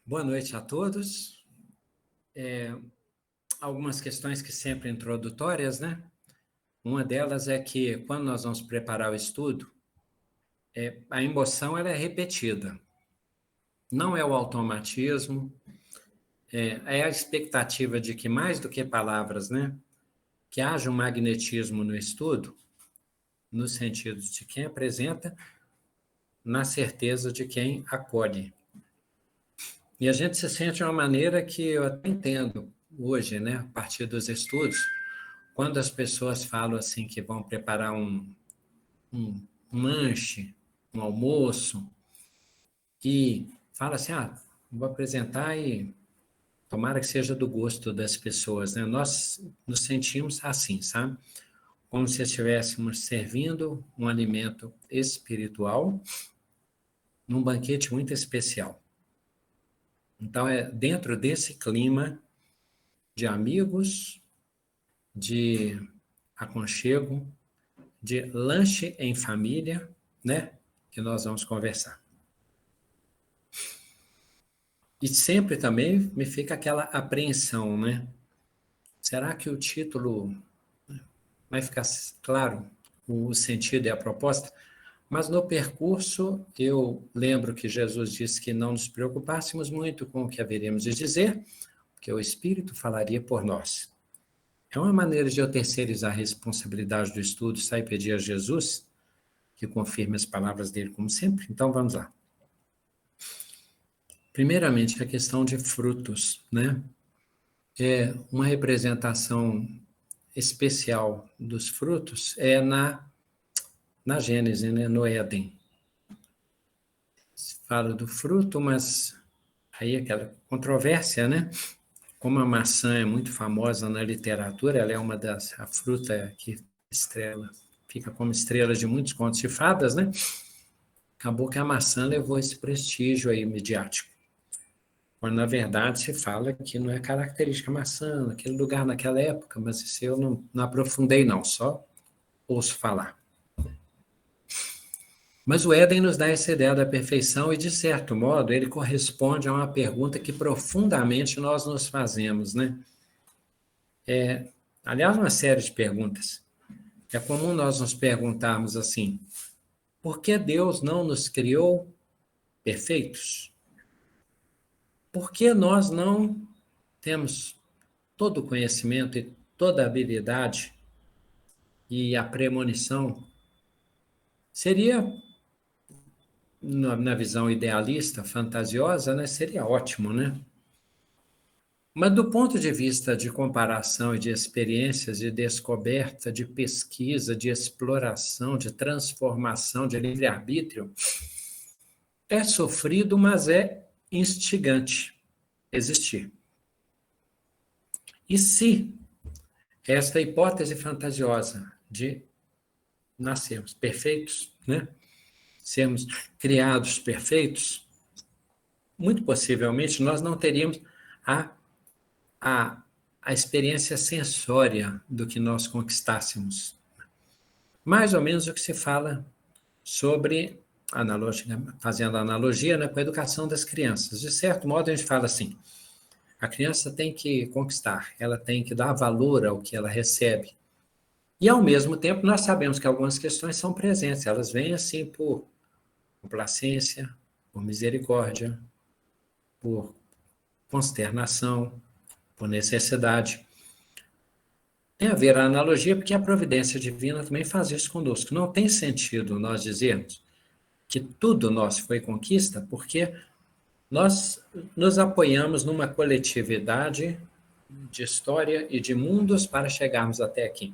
Boa noite a todos. Algumas questões que sempre introdutórias, né? Uma delas é que, quando nós vamos preparar o estudo, a emoção ela é repetida. Não é o automatismo, é a expectativa de que, mais do que palavras, né? Que haja um magnetismo no estudo, no sentido de quem apresenta, na certeza de quem acolhe. E a gente se sente de uma maneira que eu até entendo hoje, né? A partir dos estudos, quando as pessoas falam assim que vão preparar um lanche, um almoço, e fala assim, vou apresentar e tomara que seja do gosto das pessoas, né? Nós nos sentimos assim, sabe? Como se estivéssemos servindo um alimento espiritual num banquete muito especial. Então, é dentro desse clima de amigos, de aconchego, de lanche em família, né? Que nós vamos conversar. E sempre também me fica aquela apreensão, né? Será que o título vai ficar claro o sentido e a proposta? Mas no percurso, eu lembro que Jesus disse que não nos preocupássemos muito com o que haveríamos de dizer, porque o Espírito falaria por nós. É uma maneira de eu terceirizar a responsabilidade do estudo, sair e pedir a Jesus que confirme as palavras dele, como sempre. Então, vamos lá. Primeiramente, a questão de frutos, né? É uma representação especial dos frutos na Gênesis, né? No Éden. Se fala do fruto, mas aí aquela controvérsia, né? Como a maçã é muito famosa na literatura, ela é a fruta que fica como estrela de muitos contos de fadas, né? Acabou que a maçã levou esse prestígio aí midiático. Quando, na verdade, se fala que não é característica maçã, naquele lugar, naquela época, mas isso eu não aprofundei, não, só ouço falar. Mas o Éden nos dá essa ideia da perfeição e, de certo modo, ele corresponde a uma pergunta que profundamente nós nos fazemos, né? Aliás, uma série de perguntas. É comum nós nos perguntarmos assim, por que Deus não nos criou perfeitos? Por que nós não temos todo o conhecimento e toda a habilidade e a premonição? Seria, na visão idealista, fantasiosa, né? Seria ótimo, né? Mas do ponto de vista de comparação e de experiências, de descoberta, de pesquisa, de exploração, de transformação, de livre-arbítrio, é sofrido, mas é instigante existir. E se esta hipótese fantasiosa de nascermos perfeitos, né? Sermos criados perfeitos, muito possivelmente nós não teríamos a experiência sensória do que nós conquistássemos. Mais ou menos o que se fala sobre, fazendo analogia, né, com a educação das crianças. De certo modo, a gente fala assim, a criança tem que conquistar, ela tem que dar valor ao que ela recebe. E, ao mesmo tempo, nós sabemos que algumas questões são presentes, elas vêm assim por complacência, por misericórdia, por consternação, por necessidade. Tem a ver a analogia, porque a providência divina também faz isso conosco. Não tem sentido nós dizermos que tudo nosso foi conquista, porque nós nos apoiamos numa coletividade de história e de mundos para chegarmos até aqui.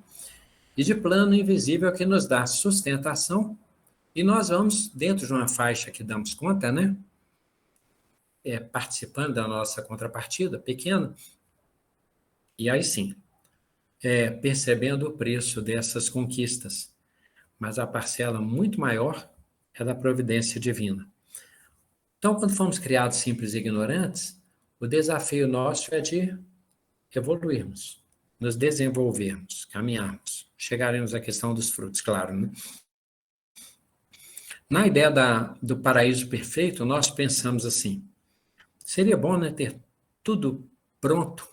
E de plano invisível que nos dá sustentação, e nós vamos, dentro de uma faixa que damos conta, né? Participando da nossa contrapartida pequena, e aí sim, percebendo o preço dessas conquistas. Mas a parcela muito maior é da providência divina. Então, quando fomos criados simples e ignorantes, o desafio nosso é de evoluirmos, nos desenvolvermos, caminharmos. Chegaremos à questão dos frutos, claro, né? Na ideia do paraíso perfeito, nós pensamos assim, Seria bom, né, ter tudo pronto,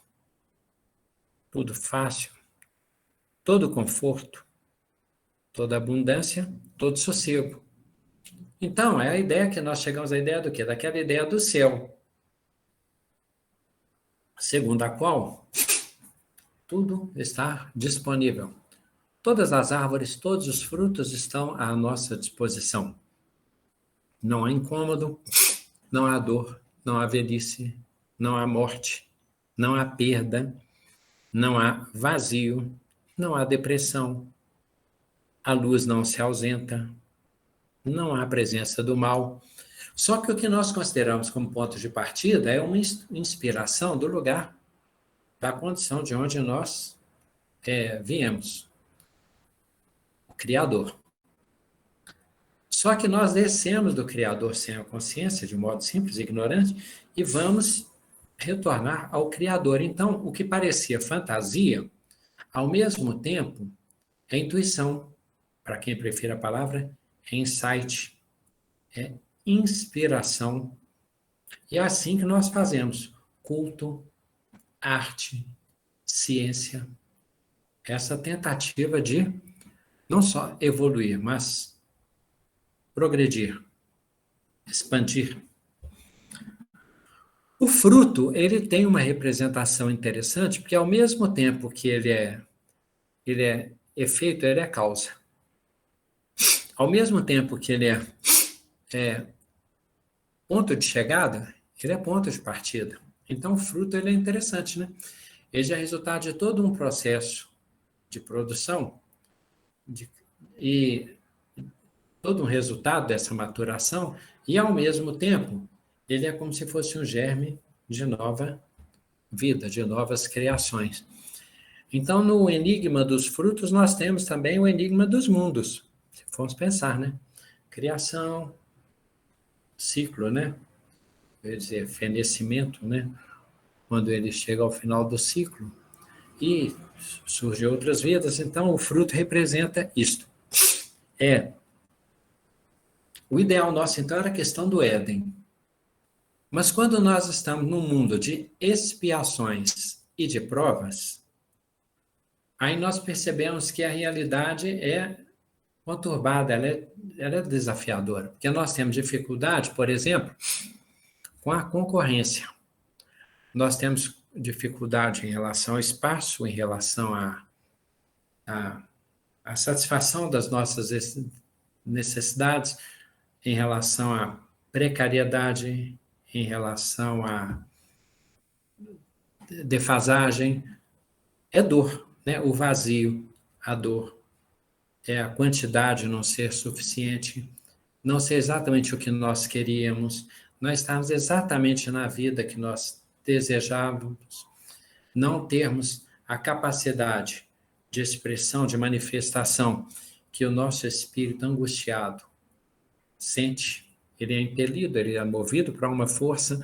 tudo fácil, todo conforto, toda abundância, todo sossego. Então, é a ideia que nós chegamos à ideia do quê? Daquela ideia do céu, segundo a qual tudo está disponível. Todas as árvores, todos os frutos estão à nossa disposição. Não há incômodo, não há dor, não há velhice, não há morte, não há perda, não há vazio, não há depressão, a luz não se ausenta, não há presença do mal. Só que o que nós consideramos como ponto de partida é uma inspiração do lugar, da condição de onde nós viemos, o Criador. Só que nós descemos do Criador sem a consciência, de modo simples e ignorante, e vamos retornar ao Criador. Então, o que parecia fantasia, ao mesmo tempo, é intuição. Para quem prefere a palavra, é insight, é inspiração. E é assim que nós fazemos culto, arte, ciência, essa tentativa de não só evoluir, mas progredir, expandir. O fruto, ele tem uma representação interessante, porque ao mesmo tempo que ele é efeito, ele é causa. Ao mesmo tempo que ele é ponto de chegada, ele é ponto de partida. Então, o fruto ele é interessante, né? Ele é resultado de todo um processo de produção e todo um resultado dessa maturação, e, ao mesmo tempo, ele é como se fosse um germe de nova vida, de novas criações. Então, no enigma dos frutos, nós temos também o enigma dos mundos, se formos pensar, né? Criação, ciclo, né? Quer dizer, fenecimento, né? Quando ele chega ao final do ciclo, e surgem outras vidas, então o fruto representa isto. O ideal nosso, então, era a questão do Éden. Mas quando nós estamos num mundo de expiações e de provas, aí nós percebemos que a realidade é conturbada, ela é desafiadora, porque nós temos dificuldade, por exemplo, com a concorrência. Nós temos dificuldade em relação ao espaço, em relação à satisfação das nossas necessidades, em relação à precariedade, em relação à defasagem. É dor, né? O vazio, a dor, é a quantidade não ser suficiente, não ser exatamente o que nós queríamos, não estarmos exatamente na vida que nós desejávamos, não termos a capacidade de expressão, de manifestação que o nosso espírito angustiado sente. Ele é impelido, ele é movido para uma força,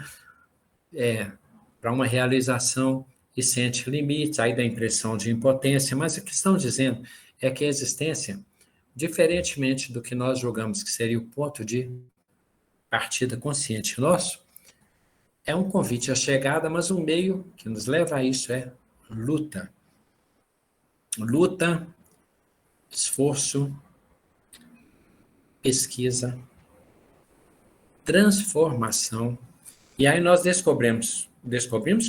para uma realização, e sente limites, aí da impressão de impotência. Mas o que estão dizendo é que a existência, diferentemente do que nós julgamos que seria o ponto de partida consciente nosso, é um convite à chegada, mas o meio que nos leva a isso é luta. Luta, esforço, pesquisa, transformação. E aí nós descobrimos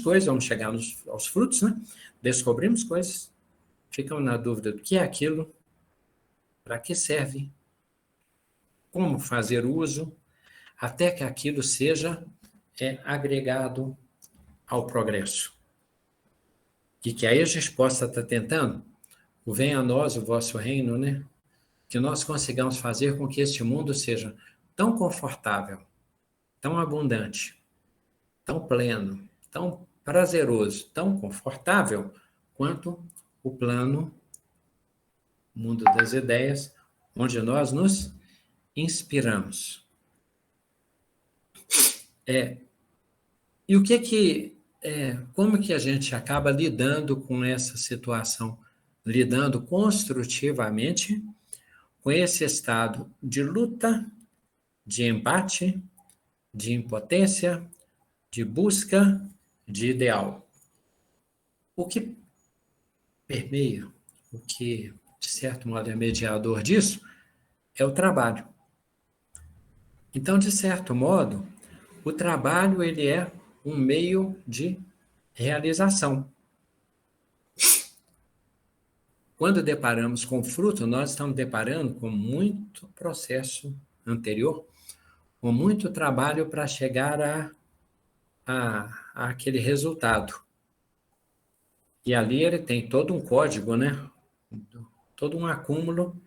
coisas, vamos chegar aos frutos, né? Descobrimos coisas, ficamos na dúvida do que é aquilo, para que serve, como fazer uso, até que aquilo seja agregado ao progresso. E que aí a gente possa estar tentando, o venha a nós o vosso reino, né? Que nós consigamos fazer com que este mundo seja tão confortável, tão abundante, tão pleno, tão prazeroso, tão confortável, quanto o plano mundo das ideias, onde nós nos inspiramos. E o como que a gente acaba lidando com essa situação? Lidando construtivamente com esse estado de luta, de embate, de impotência, de busca de ideal. O que permeia, o que, de certo modo, é mediador disso, é o trabalho. Então, de certo modo, o trabalho ele é um meio de realização. Quando deparamos com fruto, nós estamos deparando com muito processo anterior, com muito trabalho para chegar a aquele resultado. E ali ele tem todo um código, né? Todo um acúmulo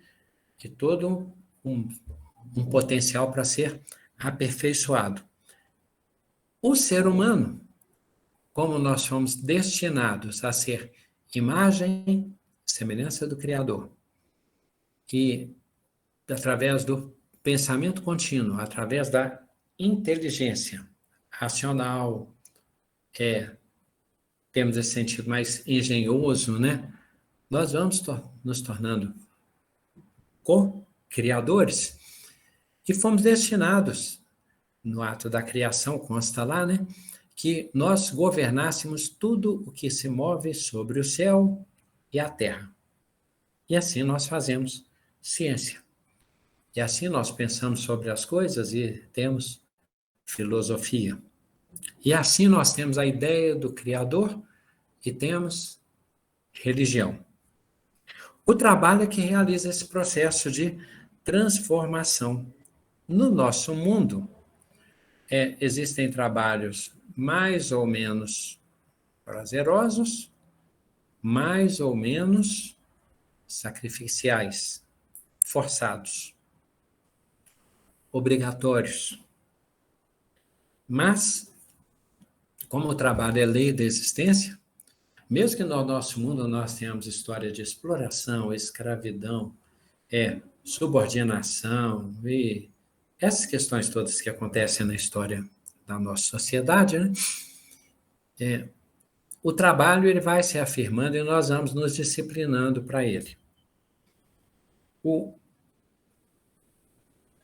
e todo um potencial para ser aperfeiçoado. O ser humano, como nós fomos destinados a ser imagem, semelhança do Criador, e através do pensamento contínuo, através da inteligência racional, temos esse sentido mais engenhoso, né? Nós vamos nos tornando co-criadores e fomos destinados, no ato da criação, consta lá, né? Que nós governássemos tudo o que se move sobre o céu e a terra. E assim nós fazemos ciência. E assim nós pensamos sobre as coisas e temos filosofia. E assim nós temos a ideia do Criador e temos religião. O trabalho é que realiza esse processo de transformação. No nosso mundo, existem trabalhos mais ou menos prazerosos, mais ou menos sacrificiais, forçados, obrigatórios. Mas, como o trabalho é lei da existência, mesmo que no nosso mundo nós tenhamos história de exploração, escravidão, subordinação e essas questões todas que acontecem na história da nossa sociedade, né? O trabalho ele vai se afirmando e nós vamos nos disciplinando para ele.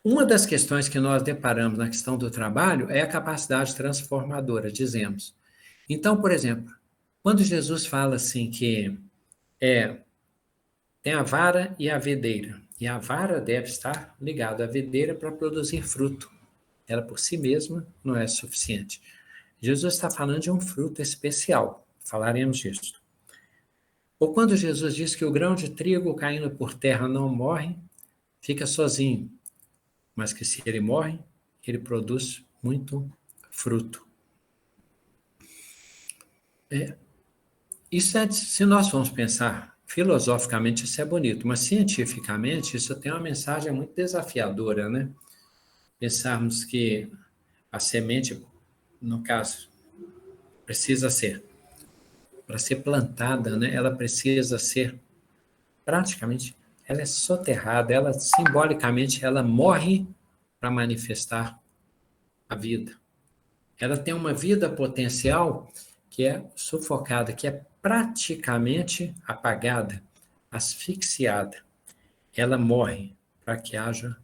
Uma das questões que nós deparamos na questão do trabalho é a capacidade transformadora, dizemos. Então, por exemplo, quando Jesus fala assim que tem a vara e a videira, e a vara deve estar ligada à videira para produzir fruto. Ela por si mesma não é suficiente. Jesus está falando de um fruto especial, falaremos disso. Ou quando Jesus diz que o grão de trigo caindo por terra não morre, fica sozinho, mas que se ele morre, ele produz muito fruto. Isso se nós formos pensar filosoficamente, isso é bonito, mas cientificamente isso tem uma mensagem muito desafiadora, né? Pensarmos que a semente, no caso, precisa ser, para ser plantada, né? Ela precisa ser praticamente, ela é soterrada, ela simbolicamente, ela morre para manifestar a vida. Ela tem uma vida potencial que é sufocada, que é praticamente apagada, asfixiada. Ela morre para que haja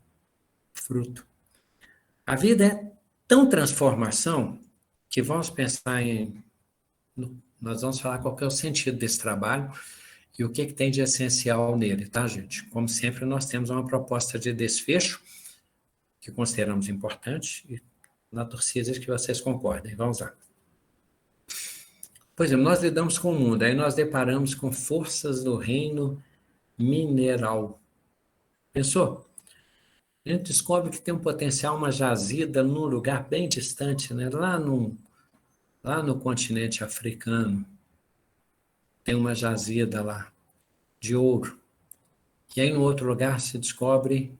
fruto. A vida é tão transformação que vamos pensar nós vamos falar qual que é o sentido desse trabalho e o que tem de essencial nele, tá, gente? Como sempre, nós temos uma proposta de desfecho que consideramos importante e na torcida que vocês concordem. Vamos lá. Por exemplo, nós lidamos com o mundo, aí nós deparamos com forças do reino mineral. Pensou? A gente descobre que tem um potencial, uma jazida num lugar bem distante, né? Lá no continente africano, tem uma jazida lá, de ouro. E aí, no outro lugar, se descobre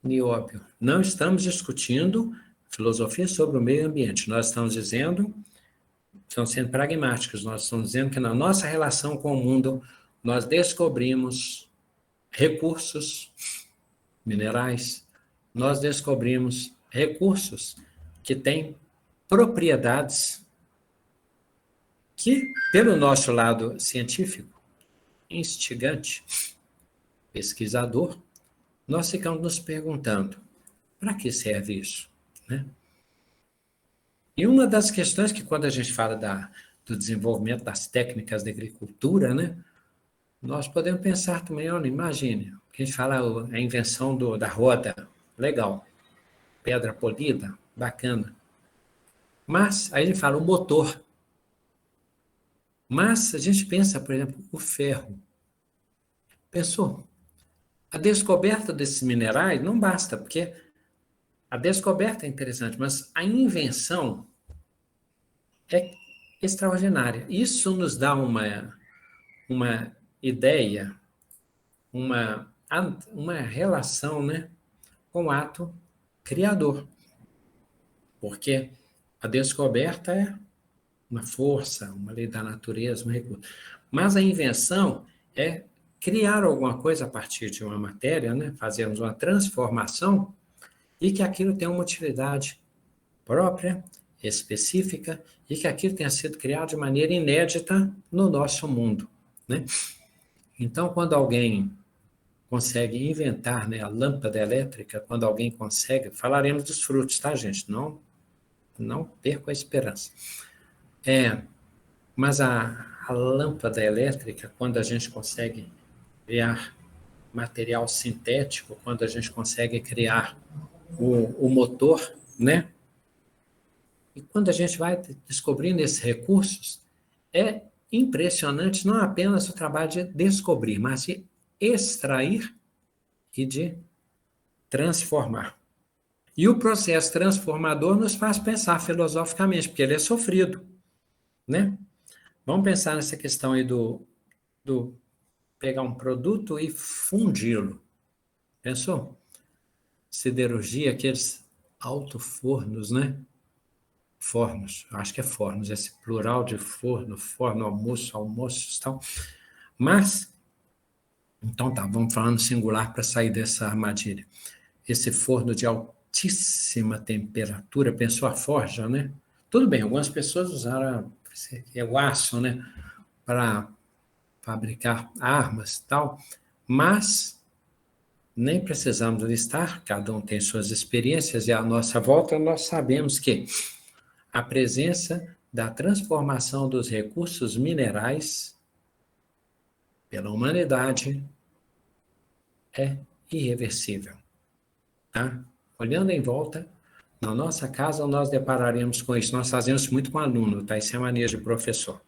nióbio. Não estamos discutindo filosofia sobre o meio ambiente, nós estamos dizendo, estamos sendo pragmáticos, nós estamos dizendo que na nossa relação com o mundo, nós descobrimos recursos minerais, nós descobrimos recursos que têm propriedades que, pelo nosso lado científico, instigante, pesquisador, nós ficamos nos perguntando, para que serve isso? Né? E uma das questões que, quando a gente fala do desenvolvimento das técnicas da agricultura, né, nós podemos pensar também, olha, imagine, que a gente fala a invenção da roda, legal, pedra polida, bacana. Mas, aí ele fala o motor. Mas a gente pensa, por exemplo, o ferro. Pensou? A descoberta desses minerais não basta, porque a descoberta é interessante, mas a invenção é extraordinária. Isso nos dá uma ideia, uma relação, né, com o ato criador. Porque a descoberta é uma força, uma lei da natureza, um recurso. Mas a invenção é criar alguma coisa a partir de uma matéria, né? Fazermos uma transformação e que aquilo tenha uma utilidade própria, específica, e que aquilo tenha sido criado de maneira inédita no nosso mundo, né? Então, quando alguém consegue inventar, né, a lâmpada elétrica, quando alguém consegue, falaremos dos frutos, tá, gente? Não perca a esperança. Mas a lâmpada elétrica, quando a gente consegue criar material sintético, quando a gente consegue criar o motor, né? E quando a gente vai descobrindo esses recursos, é impressionante não apenas o trabalho de descobrir, mas de extrair e de transformar. E o processo transformador nos faz pensar filosoficamente, porque ele é sofrido, né? Vamos pensar nessa questão aí do pegar um produto e fundi-lo. Pensou? Siderurgia, aqueles alto-fornos, né? Fornos, acho que é fornos, esse plural de forno, almoço, almoços e tal. Mas, então tá, vamos falar no singular para sair dessa armadilha. Esse forno de altíssima temperatura, pensou a forja, né? Tudo bem, algumas pessoas usaram o aço, né? Para fabricar armas e tal, mas nem precisamos listar, cada um tem suas experiências, e à nossa volta nós sabemos que a presença da transformação dos recursos minerais pela humanidade é irreversível. Tá? Olhando em volta, na nossa casa nós depararemos com isso. Nós fazemos muito com aluno, tá? Isso é mania de professor.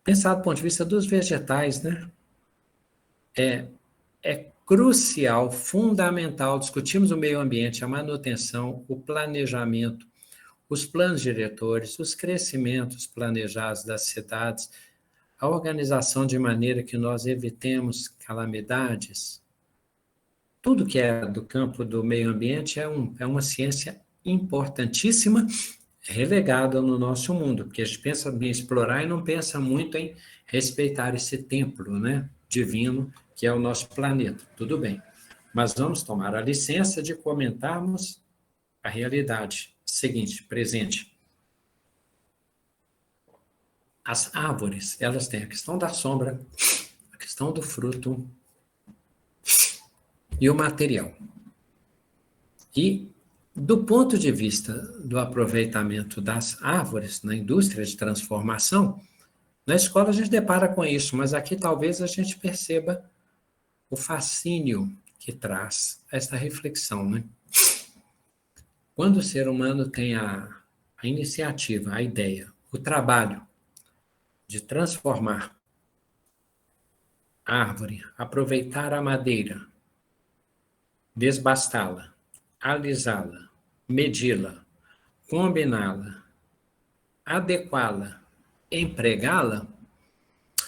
Pensar do ponto de vista dos vegetais, né? É crucial, fundamental discutirmos o meio ambiente, a manutenção, o planejamento, os planos diretores, os crescimentos planejados das cidades, a organização de maneira que nós evitemos calamidades. Tudo que é do campo do meio ambiente é uma ciência importantíssima, relegada no nosso mundo, porque a gente pensa em explorar e não pensa muito em respeitar esse templo, né, divino que é o nosso planeta. Tudo bem, mas vamos tomar a licença de comentarmos a realidade seguinte, presente. As árvores, elas têm a questão da sombra, a questão do fruto e o material. E, do ponto de vista do aproveitamento das árvores na indústria de transformação, na escola a gente depara com isso, mas aqui talvez a gente perceba o fascínio que traz essa reflexão, né? Quando o ser humano tem a iniciativa, a ideia, o trabalho de transformar a árvore, aproveitar a madeira, desbastá-la, alisá-la, medi-la, combiná-la, adequá-la, empregá-la,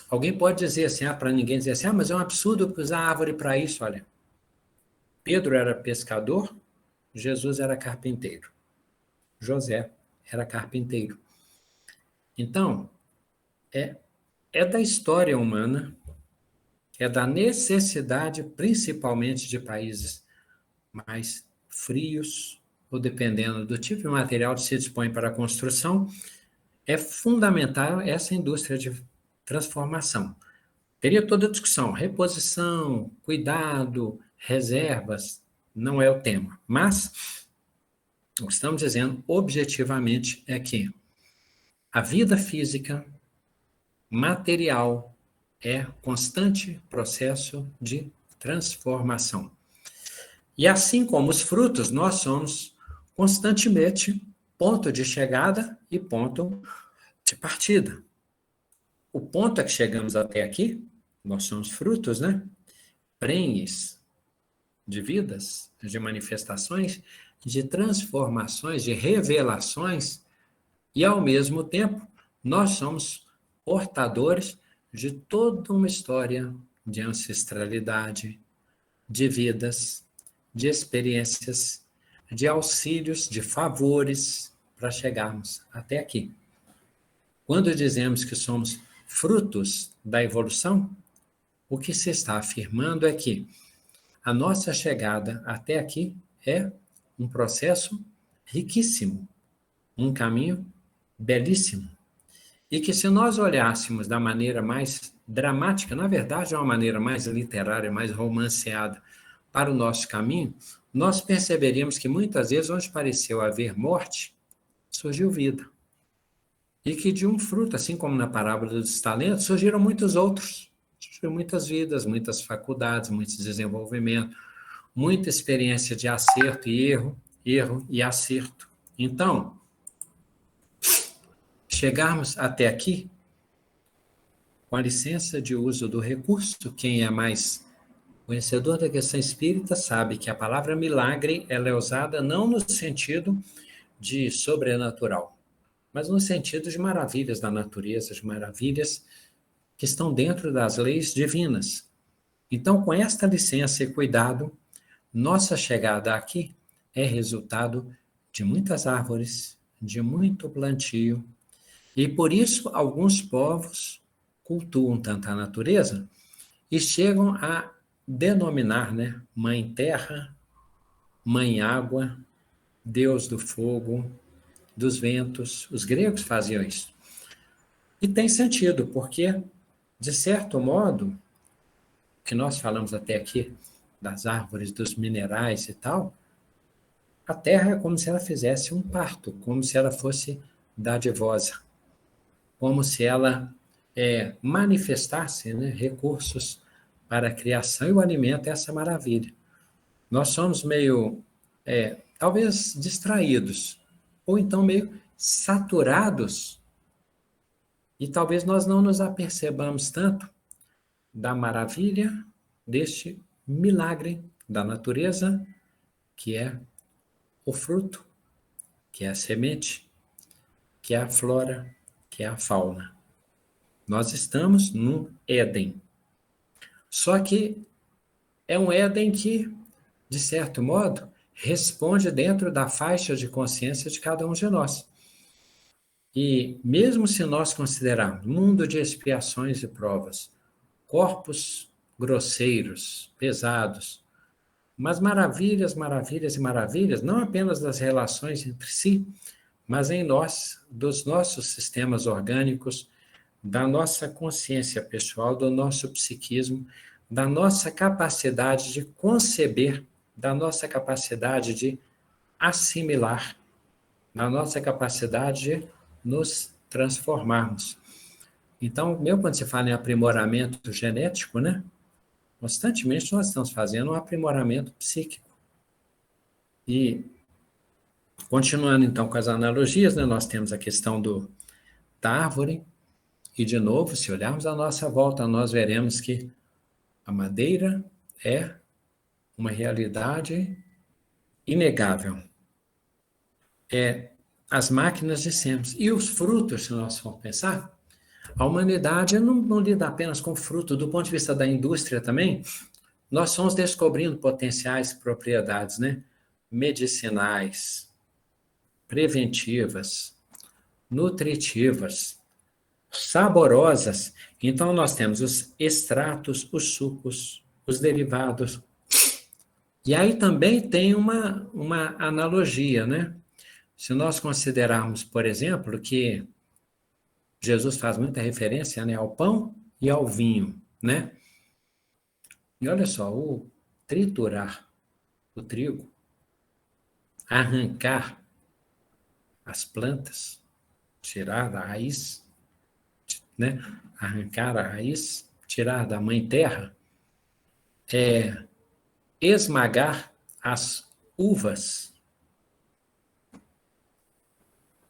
alguém pode dizer assim, para ninguém dizer assim, mas é um absurdo usar árvore para isso, olha. Pedro era pescador, Jesus era carpinteiro. José era carpinteiro. Então, é da história humana, é da necessidade, principalmente de países mais frios, ou dependendo do tipo de material que se dispõe para a construção, é fundamental essa indústria de transformação. Teria toda a discussão, reposição, cuidado, reservas, não é o tema. Mas O que estamos dizendo objetivamente é que a vida física, material, é constante processo de transformação. E assim como os frutos, nós somos constantemente ponto de chegada e ponto de partida. O ponto é que chegamos até aqui, nós somos frutos, né? Prenhes de vidas, de manifestações, de transformações, de revelações, e ao mesmo tempo nós somos portadores de toda uma história de ancestralidade, de vidas, de experiências, de auxílios, de favores para chegarmos até aqui. Quando dizemos que somos frutos da evolução, o que se está afirmando é que a nossa chegada até aqui é um processo riquíssimo, um caminho belíssimo. E que se nós olhássemos da maneira mais dramática, na verdade, de uma maneira mais literária, mais romanceada, para o nosso caminho, nós perceberíamos que muitas vezes, onde pareceu haver morte, surgiu vida. E que de um fruto, assim como na parábola dos talentos, surgiram muitos outros. Surgiram muitas vidas, muitas faculdades, muitos desenvolvimentos, muita experiência de acerto e erro, erro e acerto. Então, chegarmos até aqui, com a licença de uso do recurso, quem é mais conhecedor da questão espírita sabe que a palavra milagre ela é usada não no sentido de sobrenatural, mas no sentido de maravilhas da natureza, de maravilhas que estão dentro das leis divinas. Então, com esta licença e cuidado, nossa chegada aqui é resultado de muitas árvores, de muito plantio, e por isso alguns povos cultuam tanto a natureza e chegam a denominar, né, Mãe Terra, Mãe Água, Deus do Fogo, dos ventos. Os gregos faziam isso. E tem sentido, porque, de certo modo, que nós falamos até aqui das árvores, dos minerais e tal, a terra é como se ela fizesse um parto, como se ela fosse dadivosa, como se ela manifestasse, né, recursos para a criação, e o alimento é essa maravilha. Nós somos meio, talvez, distraídos, ou então meio saturados, e talvez nós não nos apercebamos tanto da maravilha deste milagre da natureza, que é o fruto, que é a semente, que é a flora, que é a fauna. Nós estamos num Éden. Só que é um Éden que, de certo modo, responde dentro da faixa de consciência de cada um de nós. E mesmo se nós considerarmos mundo de expiações e provas, corpos grosseiros, pesados, mas maravilhas, maravilhas e maravilhas, não apenas das relações entre si, mas em nós, dos nossos sistemas orgânicos, da nossa consciência pessoal, do nosso psiquismo, da nossa capacidade de conceber, da nossa capacidade de assimilar, da nossa capacidade de nos transformarmos. Então, mesmo quando se fala em aprimoramento genético, né? Constantemente nós estamos fazendo um aprimoramento psíquico. E, continuando então com as analogias, né? Nós temos a questão da árvore, e de novo, se olharmos à nossa volta, nós veremos que a madeira é uma realidade inegável. As máquinas dissemos. E os frutos, se nós formos pensar, a humanidade não lida apenas com fruto, do ponto de vista da indústria também, nós fomos descobrindo potenciais propriedades, né? Medicinais, preventivas, nutritivas, saborosas. Então, nós temos os extratos, os sucos, os derivados. E aí também tem uma analogia, né? Se nós considerarmos, por exemplo, que Jesus faz muita referência, né, ao pão e ao vinho, né? E olha só, o triturar o trigo, arrancar as plantas, tirar da raiz, né? Arrancar a raiz, tirar da mãe terra, esmagar as uvas,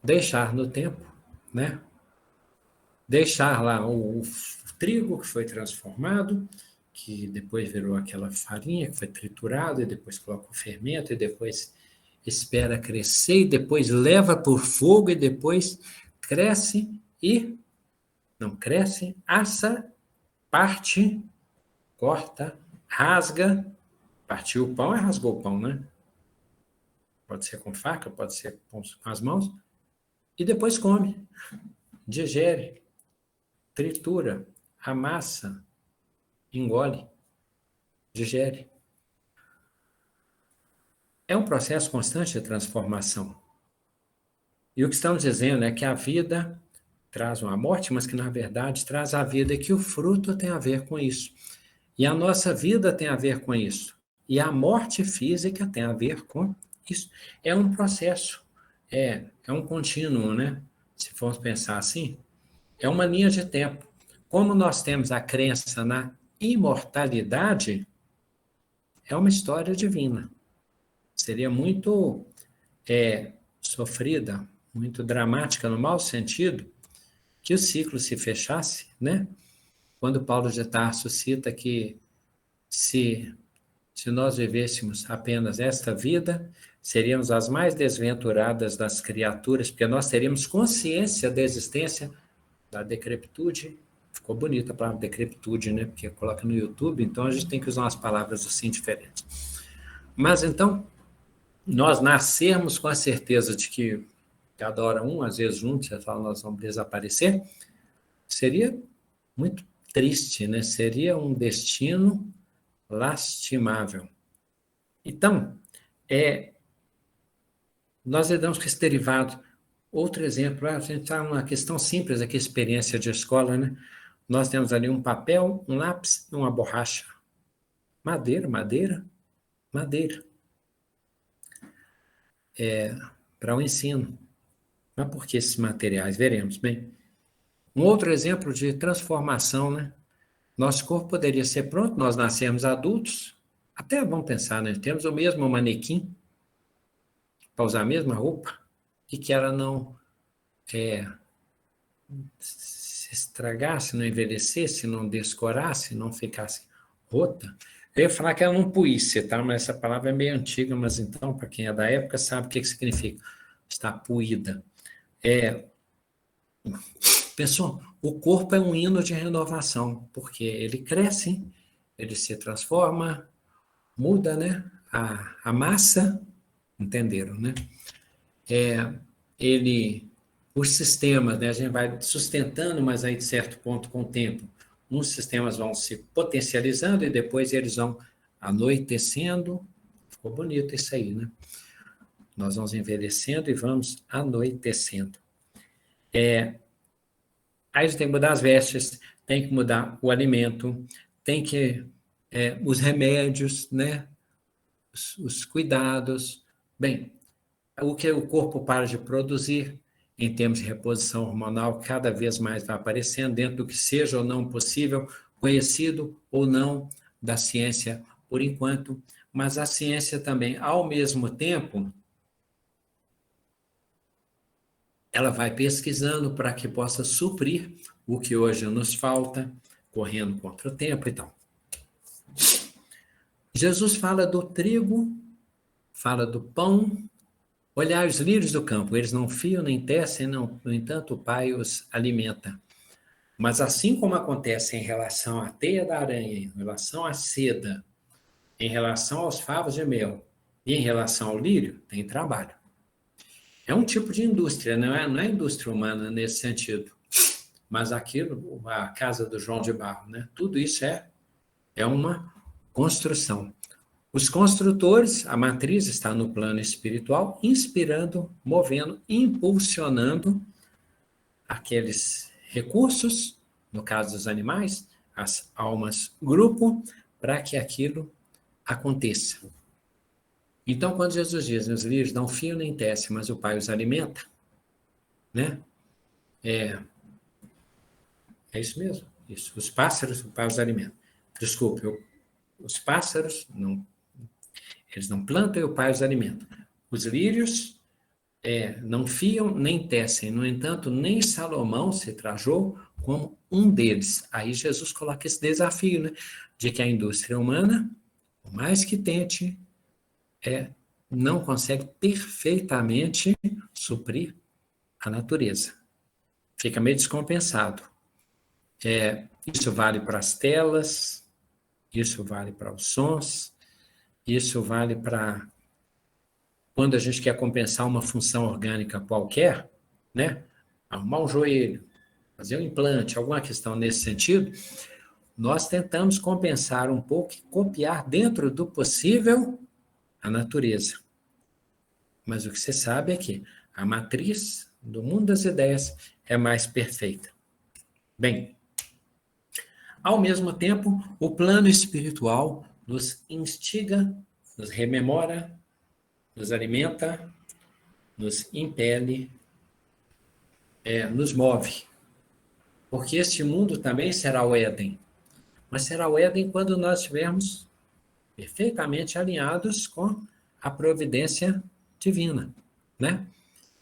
deixar no tempo, né? Deixar lá o trigo que foi transformado, que depois virou aquela farinha que foi triturado, e depois coloca o fermento, e depois espera crescer, e depois leva por fogo, e depois cresce e não cresce, assa, parte, corta, rasga. Partiu o pão, rasgou o pão, né? Pode ser com faca, pode ser com as mãos, e depois come, digere, tritura, amassa, engole, digere. É um processo constante de transformação. E o que estamos dizendo é que a vida traz uma morte, mas que na verdade traz a vida, e que o fruto tem a ver com isso. E a nossa vida tem a ver com isso. E a morte física tem a ver com isso. É um processo, é um contínuo, né? Se formos pensar assim, é uma linha de tempo. Como nós temos a crença na imortalidade, é uma história divina. Seria muito sofrida, muito dramática no mau sentido, que o ciclo se fechasse, né? Quando Paulo de Tarso cita que se nós vivêssemos apenas esta vida, seríamos as mais desventuradas das criaturas, porque nós teríamos consciência da existência da decrepitude. Ficou bonita a palavra decrepitude, né? Porque coloca no YouTube, então a gente tem que usar umas palavras assim diferentes. Mas então, nós nascermos com a certeza de que cada hora um, às vezes um, você fala, nós vamos desaparecer, seria muito triste, né? Seria um destino lastimável. Então, nós lidamos com esse derivado. Outro exemplo, a gente está numa questão simples aqui, experiência de escola, né? Nós temos ali um papel, um lápis e uma borracha. Madeira, madeira, madeira. Para o ensino. Mas por que esses materiais? Veremos, bem. Um outro exemplo de transformação, né? Nosso corpo poderia ser pronto, nós nascemos adultos, até vamos pensar, né? Temos o mesmo manequim, para usar a mesma roupa, e que ela não se estragasse, não envelhecesse, não descorasse, não ficasse rota. Eu ia falar que ela não puísse, tá? Mas essa palavra é meio antiga, mas então, para quem é da época, sabe o que significa. Está puída. Pessoal, o corpo é um hino de renovação, porque ele cresce, ele se transforma, muda, né? A massa, entenderam, né? Os sistemas, né? A gente vai sustentando, mas aí de certo ponto, com o tempo, uns sistemas vão se potencializando e depois eles vão anoitecendo. Ficou bonito isso aí, né? Nós vamos envelhecendo e vamos anoitecendo. Aí a gente tem que mudar as vestes, tem que mudar o alimento, tem que os remédios, né? Os cuidados. Bem, o que o corpo para de produzir em termos de reposição hormonal cada vez mais vai aparecendo dentro do que seja ou não possível, conhecido ou não da ciência por enquanto, mas a ciência também, ao mesmo tempo, ela vai pesquisando para que possa suprir o que hoje nos falta, correndo contra o tempo e tal. Jesus fala do trigo, fala do pão. Olhai os lírios do campo, eles não fiam nem tecem, não, no entanto o Pai os alimenta. Mas assim como acontece em relação à teia da aranha, em relação à seda, em relação aos favos de mel e em relação ao lírio, tem trabalho. É um tipo de indústria, não é indústria humana nesse sentido. Mas aquilo, a casa do João de Barro, né? Tudo isso é uma construção. Os construtores, a matriz está no plano espiritual, inspirando, movendo, impulsionando aqueles recursos, no caso dos animais, as almas grupo, para que aquilo aconteça. Então, quando Jesus diz, os lírios não fiam nem tecem, mas o Pai os alimenta, né? É isso mesmo. Isso. Os pássaros, o pai os alimenta. Desculpe, os pássaros, eles não plantam e o pai os alimenta. Os lírios não fiam nem tecem. No entanto, nem Salomão se trajou como um deles. Aí Jesus coloca esse desafio, né? De que a indústria humana, por mais que tente, não consegue perfeitamente suprir a natureza. Fica meio descompensado. Isso vale para as telas, isso vale para os sons, isso vale para quando a gente quer compensar uma função orgânica qualquer, né? Arrumar um joelho, fazer um implante, alguma questão nesse sentido, nós tentamos compensar um pouco e copiar dentro do possível a natureza. Mas o que você sabe é que a matriz do mundo das ideias é mais perfeita. Bem, ao mesmo tempo, o plano espiritual nos instiga, nos rememora, nos alimenta, nos impele, nos move. Porque este mundo também será o Éden. Mas será o Éden quando nós estivermos perfeitamente alinhados com a providência divina, né?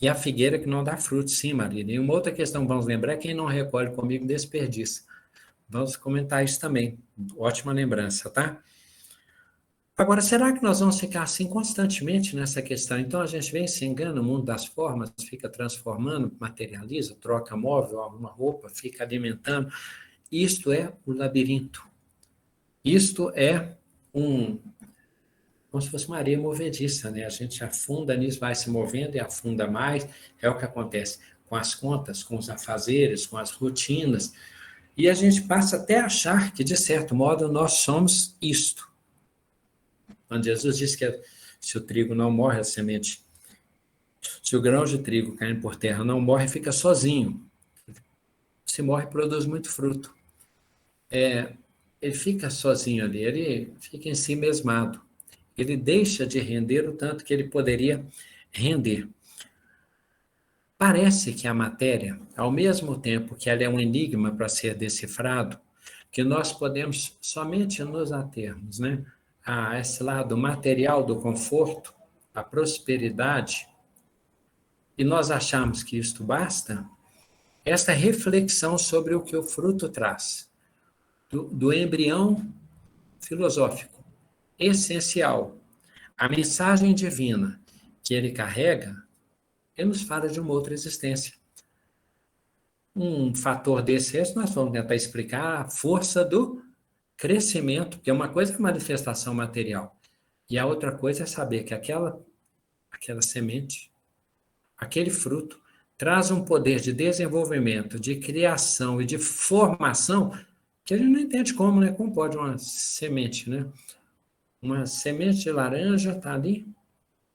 E a figueira que não dá fruto, sim, Marília. E uma outra questão, vamos lembrar, quem não recolhe comigo desperdiça. Vamos comentar isso também. Ótima lembrança, tá? Agora, será que nós vamos ficar assim constantemente nessa questão? Então, a gente vem se engana, o mundo das formas, fica transformando, materializa, troca móvel, uma roupa, fica alimentando. Isto é o labirinto. Isto é como se fosse uma areia movediça, né? A gente afunda nisso, vai se movendo e afunda mais. É o que acontece com as contas, com os afazeres, com as rotinas. E a gente passa até a achar que, de certo modo, nós somos isto. Quando Jesus disse que se o trigo não morre, a semente, se o grão de trigo caindo por terra não morre, fica sozinho. Se morre, produz muito fruto. Ele fica sozinho ali, ele fica em si mesmado. Ele deixa de render o tanto que ele poderia render. Parece que a matéria, ao mesmo tempo que ela é um enigma para ser decifrado, que nós podemos somente nos atermos, né, a esse lado material do conforto, a prosperidade, e nós achamos que isto basta, esta reflexão sobre o que o fruto traz, do embrião filosófico, essencial, a mensagem divina que ele carrega, ele nos fala de uma outra existência. Um fator desse nós vamos tentar explicar a força do crescimento, porque uma coisa é a manifestação material, e a outra coisa é saber que aquela semente, aquele fruto, traz um poder de desenvolvimento, de criação e de formação que a gente não entende como, né? Como pode uma semente, né? Uma semente de laranja está ali,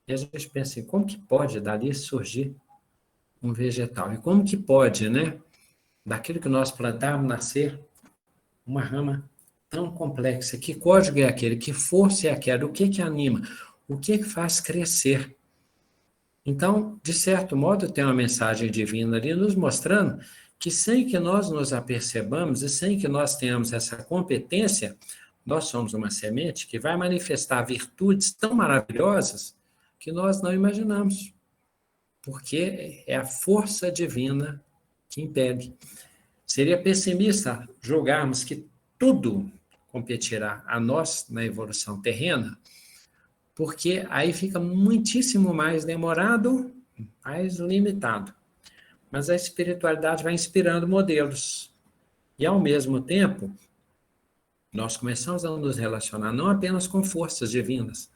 e a gente pensa assim, como que pode dali surgir um vegetal? E como que pode, né? Daquilo que nós plantarmos nascer uma rama tão complexa. Que código é aquele? Que força é aquela? O que que anima? O que que faz crescer? Então, de certo modo, tem uma mensagem divina ali nos mostrando que sem que nós nos apercebamos e sem que nós tenhamos essa competência, nós somos uma semente que vai manifestar virtudes tão maravilhosas que nós não imaginamos, porque é a força divina que impele. Seria pessimista julgarmos que tudo competirá a nós na evolução terrena, porque aí fica muitíssimo mais demorado, mais limitado. Mas a espiritualidade vai inspirando modelos. E, ao mesmo tempo, nós começamos a nos relacionar não apenas com forças divinas,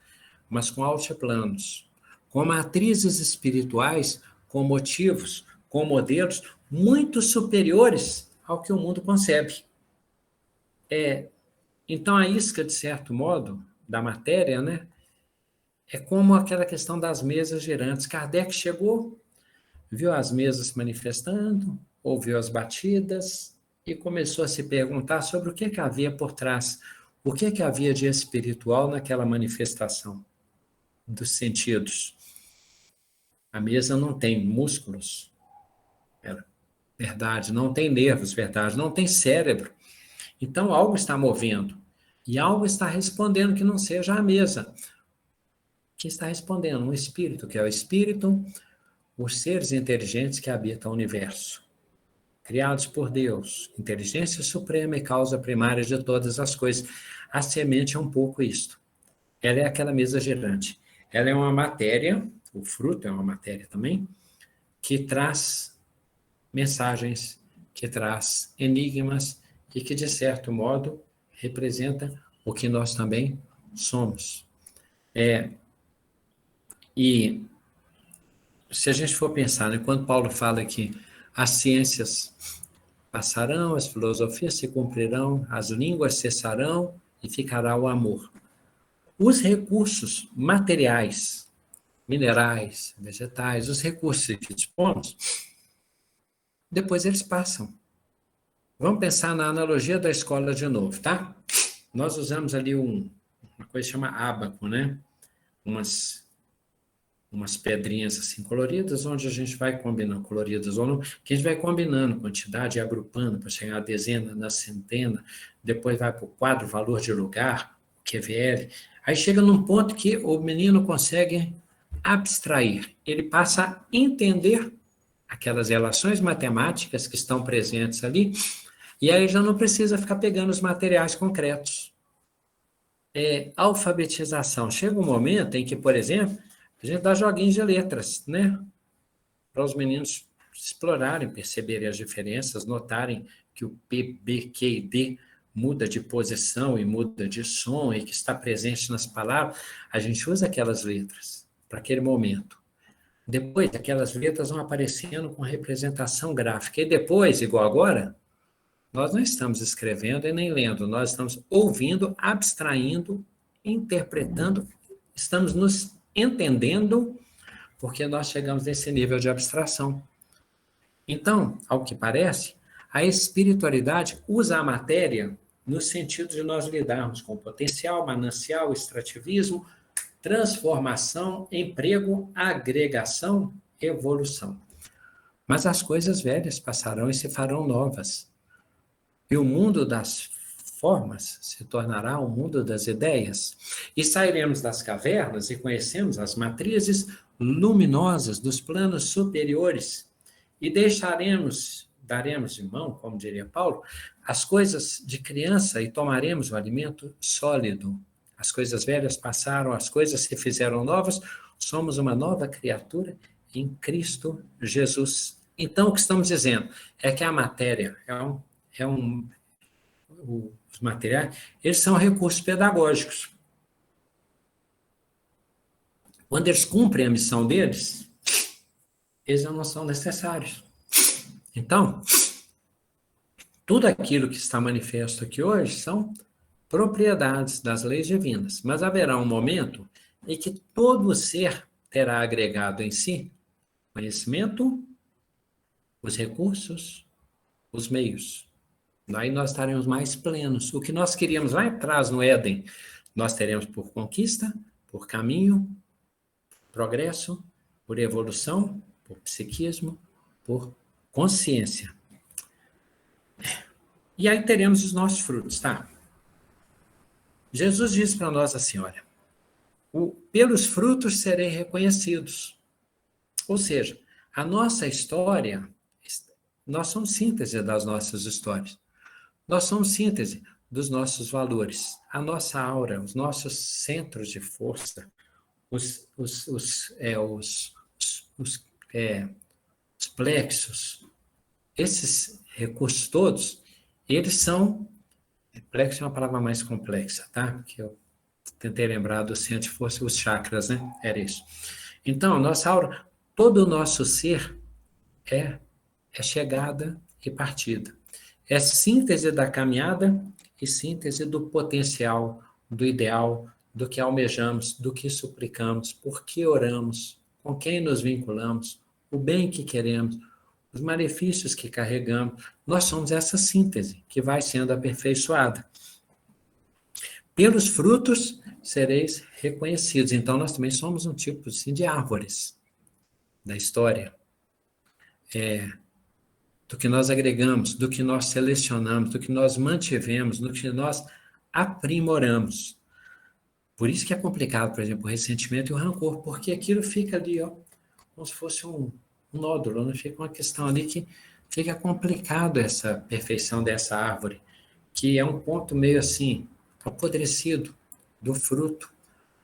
mas com altiplanos, com matrizes espirituais, com motivos, com modelos muito superiores ao que o mundo concebe. Então, a isca, de certo modo, da matéria, né, é como aquela questão das mesas girantes. Kardec chegou, viu as mesas se manifestando, ouviu as batidas e começou a se perguntar sobre o que havia por trás, o que havia de espiritual naquela manifestação dos sentidos. A mesa não tem músculos, Verdade, não tem nervos, verdade, não tem cérebro. Então, algo está movendo. E algo está respondendo que não seja a mesa. Que está respondendo? Um espírito, que é o espírito, os seres inteligentes que habitam o universo. Criados por Deus, inteligência suprema e causa primária de todas as coisas. A semente é um pouco isto. Ela é aquela mesa girante. Ela é uma matéria, o fruto é uma matéria também, que traz mensagens, que traz enigmas e que, de certo modo, representa o que nós também somos. E se a gente for pensar, né, quando Paulo fala que as ciências passarão, as filosofias se cumprirão, as línguas cessarão e ficará o amor. Os recursos materiais, minerais, vegetais, os recursos que dispomos, depois eles passam. Vamos pensar na analogia da escola de novo, tá? Nós usamos ali uma coisa que chama ábaco, né? Umas pedrinhas assim coloridas, onde a gente vai combinando, coloridas ou não, que a gente vai combinando quantidade e agrupando para chegar à dezena, na centena, depois vai para o quadro, valor de lugar, QVL. Aí chega num ponto que o menino consegue abstrair, ele passa a entender aquelas relações matemáticas que estão presentes ali, e aí já não precisa ficar pegando os materiais concretos. Alfabetização. Chega um momento em que, por exemplo, a gente dá joguinhos de letras, né? Para os meninos explorarem, perceberem as diferenças, notarem que o P, B, Q e D muda de posição e muda de som e que está presente nas palavras. A gente usa aquelas letras para aquele momento. Depois, aquelas letras vão aparecendo com representação gráfica. E depois, igual agora, nós não estamos escrevendo e nem lendo, nós estamos ouvindo, abstraindo, interpretando, estamos nos entendendo, porque nós chegamos nesse nível de abstração. Então, ao que parece, a espiritualidade usa a matéria no sentido de nós lidarmos com potencial, manancial, extrativismo, transformação, emprego, agregação, evolução. Mas as coisas velhas passarão e se farão novas. E o mundo das formas se tornará o mundo das ideias. E sairemos das cavernas e conhecemos as matrizes luminosas dos planos superiores. E daremos de mão, como diria Paulo, as coisas de criança e tomaremos o alimento sólido. As coisas velhas passaram, as coisas se fizeram novas, somos uma nova criatura em Cristo Jesus. Então, o que estamos dizendo é que a matéria os materiais, eles são recursos pedagógicos. Quando eles cumprem a missão deles, eles não são necessários. Então, tudo aquilo que está manifesto aqui hoje são propriedades das leis divinas, mas haverá um momento em que todo ser terá agregado em si conhecimento, os recursos, os meios. Daí nós estaremos mais plenos. O que nós queríamos lá atrás no Éden, nós teremos por conquista, por caminho, progresso, por evolução, por psiquismo, por consciência. E aí teremos os nossos frutos, tá? Jesus disse para nós assim, olha, pelos frutos serei reconhecidos. Ou seja, a nossa história, nós somos síntese das nossas histórias. Nós somos síntese dos nossos valores, a nossa aura, os nossos centros de força, os plexos, esses recursos todos, eles são... Plexo é uma palavra mais complexa, tá? Que eu tentei lembrar do centro de força, os chakras, né? Era isso. Então, nossa aura, todo o nosso ser é chegada e partida. É síntese da caminhada e síntese do potencial, do ideal, do que almejamos, do que suplicamos, por que oramos, com quem nos vinculamos, o bem que queremos, os malefícios que carregamos. Nós somos essa síntese que vai sendo aperfeiçoada. Pelos frutos sereis reconhecidos. Então, nós também somos um tipo assim, de árvores da história. do que nós agregamos, do que nós selecionamos, do que nós mantivemos, do que nós aprimoramos. Por isso que é complicado, por exemplo, o ressentimento e o rancor, porque aquilo fica ali, ó, como se fosse um nódulo, né? Fica uma questão ali que fica complicado essa perfeição dessa árvore, que é um ponto meio assim, apodrecido do fruto.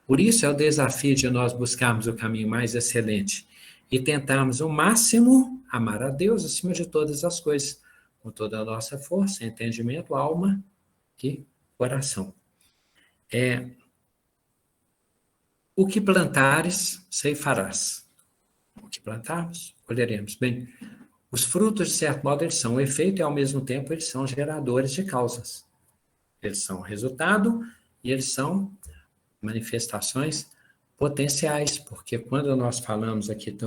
Por isso é o desafio de nós buscarmos o caminho mais excelente e tentarmos o máximo amar a Deus acima de todas as coisas, com toda a nossa força, entendimento, alma e coração. O que plantares, ceifarás. O que plantarmos, colheremos. Bem, os frutos, de certo modo, eles são o efeito e, ao mesmo tempo, eles são geradores de causas. Eles são resultado e eles são manifestações potenciais, porque quando nós falamos aqui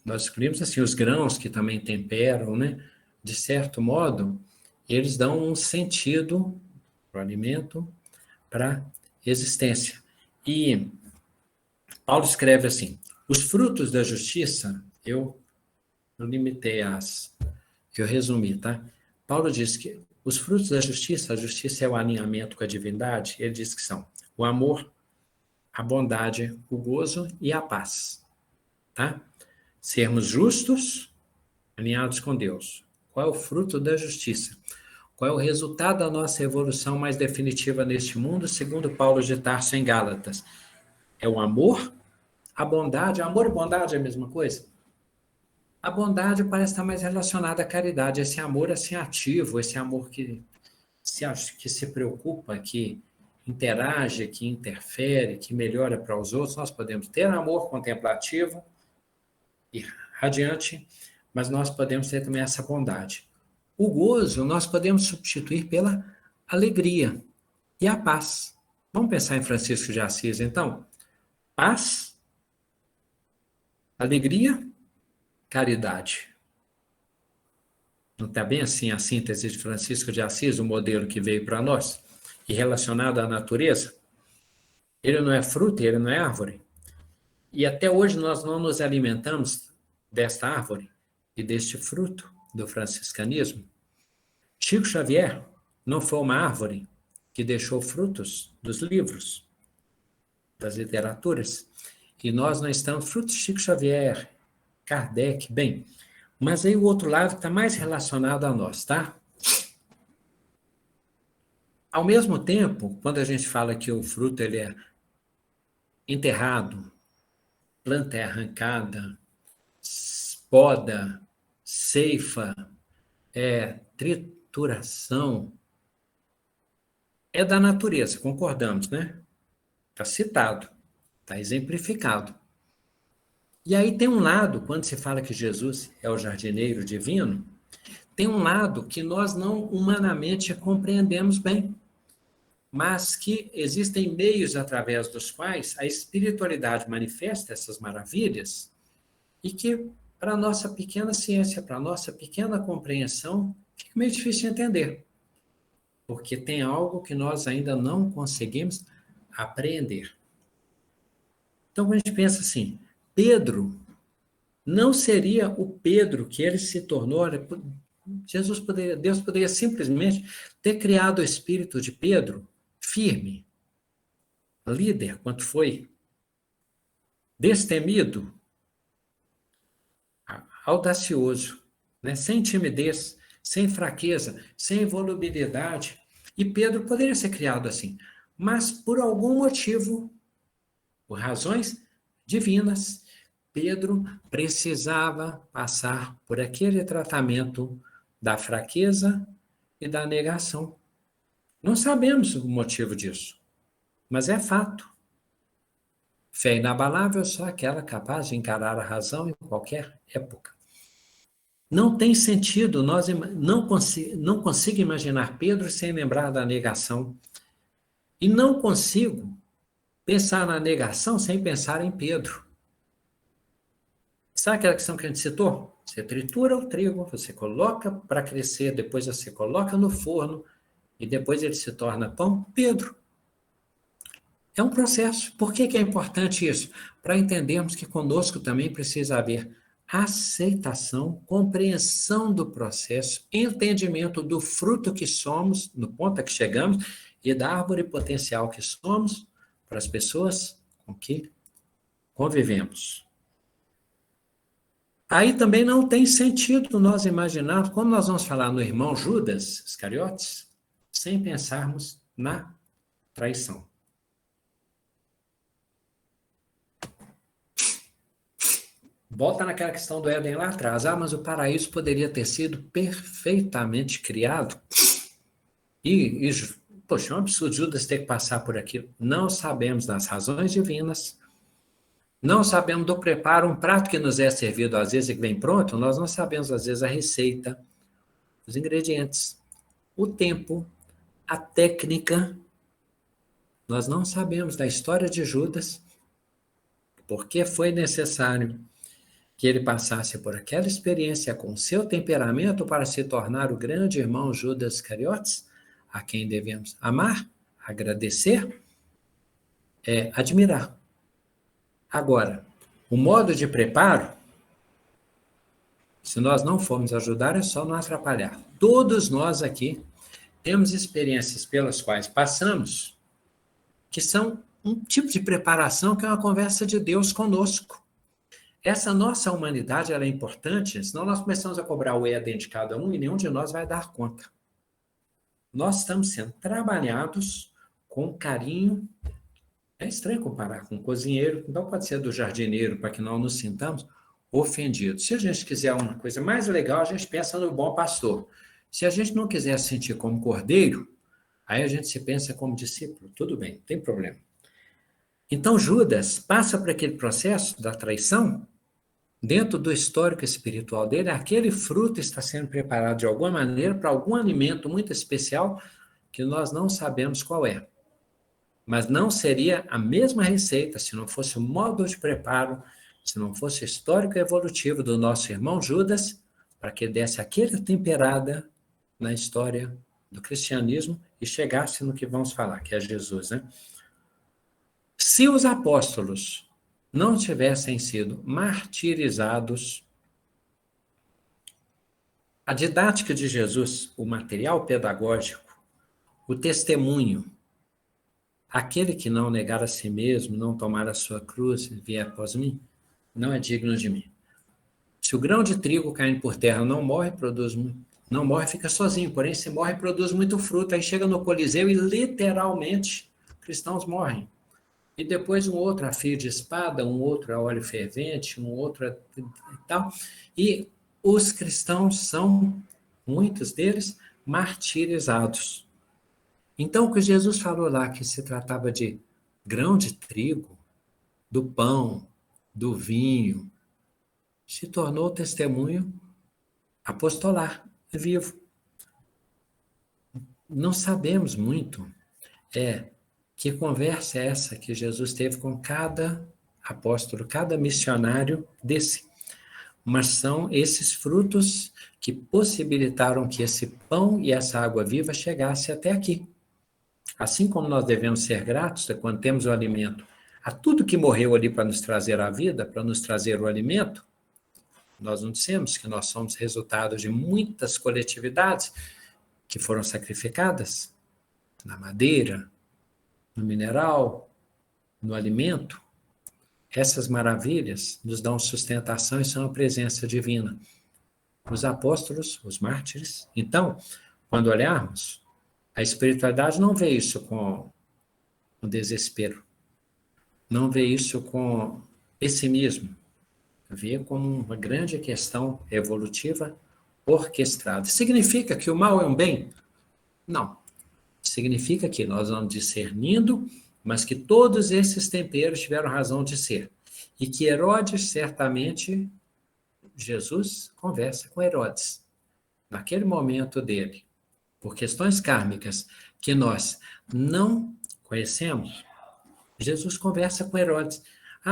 nós escolhemos assim, os grãos que também temperam, né? De certo modo, eles dão um sentido para o alimento, para a existência. E Paulo escreve assim, os frutos da justiça, eu limitei eu resumi, tá? Paulo diz que os frutos da justiça, a justiça é o alinhamento com a divindade, ele diz que são o amor, a bondade, o gozo e a paz, tá? Sermos justos, alinhados com Deus. Qual é o fruto da justiça? Qual é o resultado da nossa evolução mais definitiva neste mundo, segundo Paulo de Tarso em Gálatas? É o amor, a bondade. Amor e bondade é a mesma coisa? A bondade parece estar mais relacionada à caridade, esse amor assim ativo, esse amor que se preocupa, que interage, que interfere, que melhora para os outros. Nós podemos ter amor contemplativo e radiante, mas nós podemos ter também essa bondade. O gozo nós podemos substituir pela alegria e a paz. Vamos pensar em Francisco de Assis, então? Paz, alegria, caridade. Não está bem assim a síntese de Francisco de Assis, o modelo que veio para nós? E relacionado à natureza? Ele não é fruto, ele não é árvore. E até hoje nós não nos alimentamos desta árvore e deste fruto do franciscanismo. Chico Xavier não foi uma árvore que deixou frutos dos livros, das literaturas. E nós não estamos frutos de Chico Xavier, Kardec, bem. Mas aí o outro lado está mais relacionado a nós, tá? Ao mesmo tempo, quando a gente fala que o fruto ele é enterrado, planta é arrancada, poda, ceifa, trituração, é da natureza, concordamos, né? Está citado, está exemplificado. E aí tem um lado, quando se fala que Jesus é o jardineiro divino, tem um lado que nós não humanamente compreendemos bem, mas que existem meios através dos quais a espiritualidade manifesta essas maravilhas e que, para a nossa pequena ciência, para a nossa pequena compreensão, fica meio difícil de entender, porque tem algo que nós ainda não conseguimos apreender. Então, quando a gente pensa assim, Pedro não seria o Pedro que ele se tornou. Deus poderia simplesmente ter criado o espírito de Pedro firme, líder, quanto foi, destemido, audacioso, né? Sem timidez, sem fraqueza, sem volubilidade. E Pedro poderia ser criado assim, mas por algum motivo, por razões divinas, Pedro precisava passar por aquele tratamento da fraqueza e da negação. Não sabemos o motivo disso, mas é fato. Fé inabalável é só aquela capaz de encarar a razão em qualquer época. Não tem sentido, não consigo imaginar Pedro sem lembrar da negação. E não consigo pensar na negação sem pensar em Pedro. Sabe aquela questão que a gente citou? Você tritura o trigo, você coloca para crescer, depois você coloca no forno e depois ele se torna pão. Pedro. É um processo. Por que é importante isso? Para entendermos que conosco também precisa haver aceitação, compreensão do processo, entendimento do fruto que somos, no ponto a que chegamos, e da árvore potencial que somos para as pessoas com que convivemos. Aí também não tem sentido nós imaginarmos, como nós vamos falar no irmão Judas Iscariotes, sem pensarmos na traição. Volta naquela questão do Éden lá atrás. Mas o paraíso poderia ter sido perfeitamente criado. Poxa, é um absurdo Judas ter que passar por aquilo. Não sabemos das razões divinas. Não sabemos do preparo. Um prato que nos é servido, às vezes, e que vem pronto, nós não sabemos, às vezes, a receita, os ingredientes, o tempo, a técnica. Nós não sabemos da história de Judas, porque foi necessário que ele passasse por aquela experiência com seu temperamento para se tornar o grande irmão Judas Iscariotes, a quem devemos amar, agradecer, admirar. Agora, o modo de preparo, se nós não formos ajudar, é só não atrapalhar. Todos nós aqui temos experiências pelas quais passamos, que são um tipo de preparação que é uma conversa de Deus conosco. Essa nossa humanidade ela é importante, senão nós começamos a cobrar o Éden de cada um e nenhum de nós vai dar conta. Nós estamos sendo trabalhados com carinho. É estranho comparar com um cozinheiro, então pode ser do jardineiro, para que não nos sintamos ofendidos. Se a gente quiser uma coisa mais legal, a gente pensa no bom pastor. Se a gente não quiser se sentir como cordeiro, aí a gente se pensa como discípulo. Tudo bem, não tem problema. Então Judas passa por aquele processo da traição. Dentro do histórico espiritual dele, aquele fruto está sendo preparado de alguma maneira para algum alimento muito especial que nós não sabemos qual é. Mas não seria a mesma receita se não fosse o modo de preparo, se não fosse o histórico evolutivo do nosso irmão Judas, para que desse aquela temperada na história do cristianismo e chegasse no que vamos falar, que é Jesus, né? Se os apóstolos não tivessem sido martirizados, a didática de Jesus, o material pedagógico, o testemunho, aquele que não negar a si mesmo, não tomar a sua cruz e vier após mim, não é digno de mim. Se o grão de trigo caindo por terra não morre, não morre, fica sozinho, porém se morre, produz muito fruto. Aí chega no Coliseu e literalmente cristãos morrem. E depois um outro a fio de espada, um outro a óleo fervente, um outro a tal. E os cristãos são, muitos deles, martirizados. Então, o que Jesus falou lá, que se tratava de grão de trigo, do pão, do vinho, se tornou testemunho apostolar, vivo. Não sabemos muito. Que conversa é essa que Jesus teve com cada apóstolo, cada missionário desse? Mas são esses frutos que possibilitaram que esse pão e essa água viva chegasse até aqui. Assim como nós devemos ser gratos quando temos o alimento, a tudo que morreu ali para nos trazer a vida, para nos trazer o alimento, nós não dissemos que nós somos resultado de muitas coletividades que foram sacrificadas na madeira, no mineral, no alimento. Essas maravilhas nos dão sustentação e são a presença divina. Os apóstolos, os mártires. Então, quando olharmos, a espiritualidade não vê isso com desespero, não vê isso com pessimismo, vê como uma grande questão evolutiva orquestrada. Significa que o mal é um bem? Não. Significa que nós vamos discernindo, mas que todos esses temperos tiveram razão de ser. E que Herodes, certamente, Jesus conversa com Herodes. Naquele momento dele, por questões kármicas que nós não conhecemos, Jesus conversa com Herodes.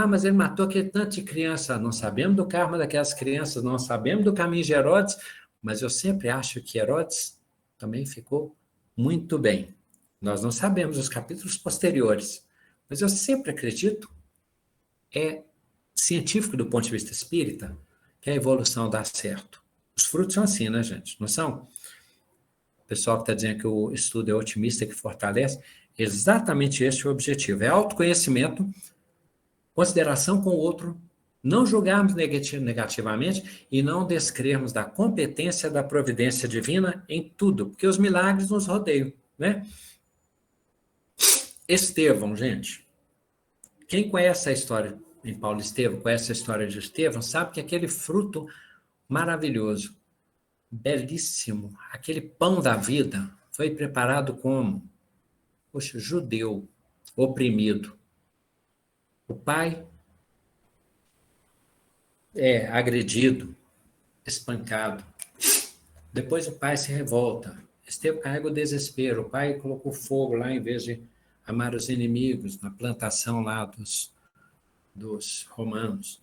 Mas ele matou aquele tanto de criança. Não sabemos do karma daquelas crianças, não sabemos do caminho de Herodes, mas eu sempre acho que Herodes também ficou muito bem. Nós não sabemos os capítulos posteriores, mas eu sempre acredito, científico do ponto de vista espírita, que a evolução dá certo. Os frutos são assim, né, gente? Não são? O pessoal que está dizendo que o estudo é otimista, que fortalece, exatamente esse é o objetivo. É autoconhecimento, consideração com o outro, não julgarmos negativamente e não descrermos da competência da providência divina em tudo, porque os milagres nos rodeiam, né? Estevão, gente. Quem conhece a história em Paulo Estevão, conhece a história de Estevão, sabe que aquele fruto maravilhoso, belíssimo, aquele pão da vida, foi preparado como? Poxa, judeu, oprimido. O pai é agredido, espancado. Depois o pai se revolta. Estevão carrega o desespero. O pai colocou fogo lá em vez de amar os inimigos, na plantação lá dos romanos.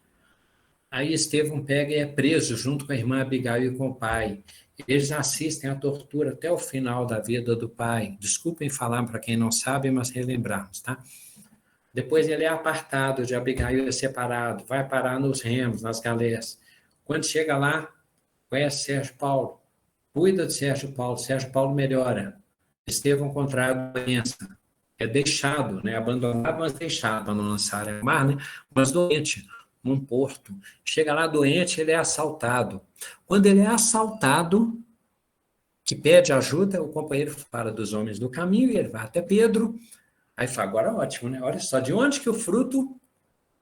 Aí Estevão pega e é preso junto com a irmã Abigail e com o pai. Eles assistem à tortura até o final da vida do pai. Desculpem falar para quem não sabe, mas relembrarmos, tá? Depois ele é apartado de Abigail, é separado, vai parar nos remos, nas galés. Quando chega lá, conhece Sérgio Paulo, cuida de Sérgio Paulo melhora. Estevão contrai a doença, é deixado, né? Abandonado, mas deixado para não lançar ao mar, né? Mas doente, num porto. Chega lá doente, ele é assaltado. Quando ele é assaltado, que pede ajuda, o companheiro fala dos homens do caminho, e ele vai até Pedro. Aí fala, agora ótimo, né? Olha só, de onde que o fruto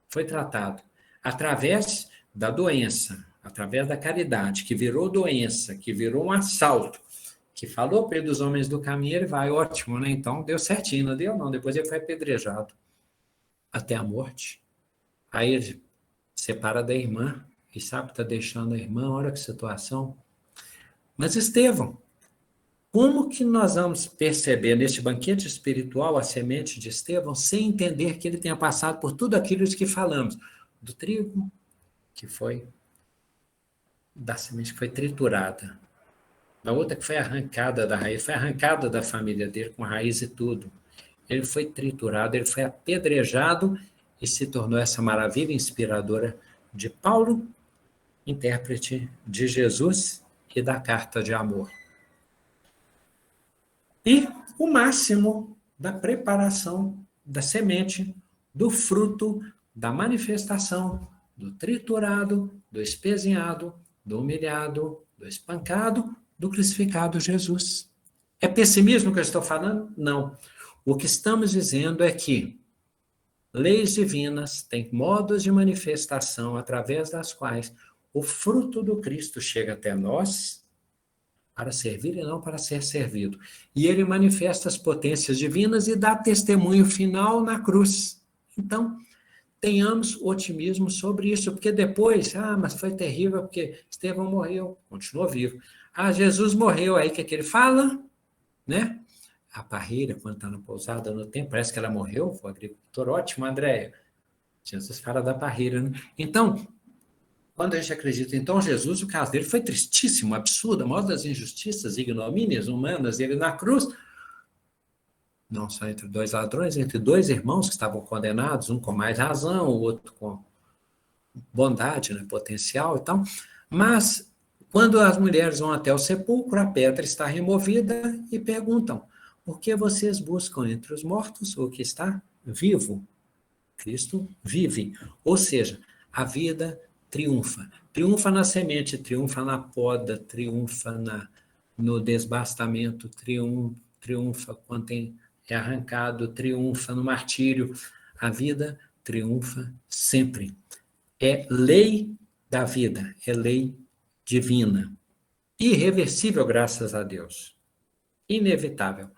foi tratado? Através da doença, através da caridade, que virou doença, que virou um assalto, que falou para ele dos homens do caminho, ele vai, ótimo, né? Então deu certinho, não deu não, depois ele foi apedrejado até a morte. Aí ele separa da irmã, e sabe que está deixando a irmã, olha que situação. Mas Estevão, como que nós vamos perceber neste banquete espiritual a semente de Estevão sem entender que ele tenha passado por tudo aquilo de que falamos? Do trigo, que foi, da semente que foi triturada. Da outra que foi arrancada da raiz, foi arrancada da família dele com a raiz e tudo. Ele foi triturado, ele foi apedrejado e se tornou essa maravilha inspiradora de Paulo, intérprete de Jesus e da carta de amor. E o máximo da preparação da semente, do fruto, da manifestação, do triturado, do espezinhado, do humilhado, do espancado, do crucificado Jesus. É pessimismo que eu estou falando? Não. O que estamos dizendo é que leis divinas têm modos de manifestação através das quais o fruto do Cristo chega até nós para servir e não para ser servido. E ele manifesta as potências divinas e dá testemunho final na cruz. Então, tenhamos otimismo sobre isso, porque depois, mas foi terrível porque Estevão morreu, continuou vivo. Jesus morreu, aí o que ele fala? Né? A parreira, quando está na pousada no tempo, parece que ela morreu, foi o agricultor, ótimo, Andréia. Jesus fala da parreira, né? Então, quando a gente acredita, então, Jesus, o caso dele foi tristíssimo, absurdo, a maior das injustiças, ignomínias humanas, e ele na cruz, não só entre dois ladrões, entre dois irmãos que estavam condenados, um com mais razão, o outro com bondade, né, potencial e tal, mas quando as mulheres vão até o sepulcro, a pedra está removida e perguntam, por que vocês buscam entre os mortos o que está vivo? Cristo vive, ou seja, a vida triunfa. Triunfa na semente, triunfa na poda, triunfa no desbastamento, triunfa quando é arrancado, triunfa no martírio. A vida triunfa sempre. É lei da vida, é lei divina. Irreversível, graças a Deus. Inevitável.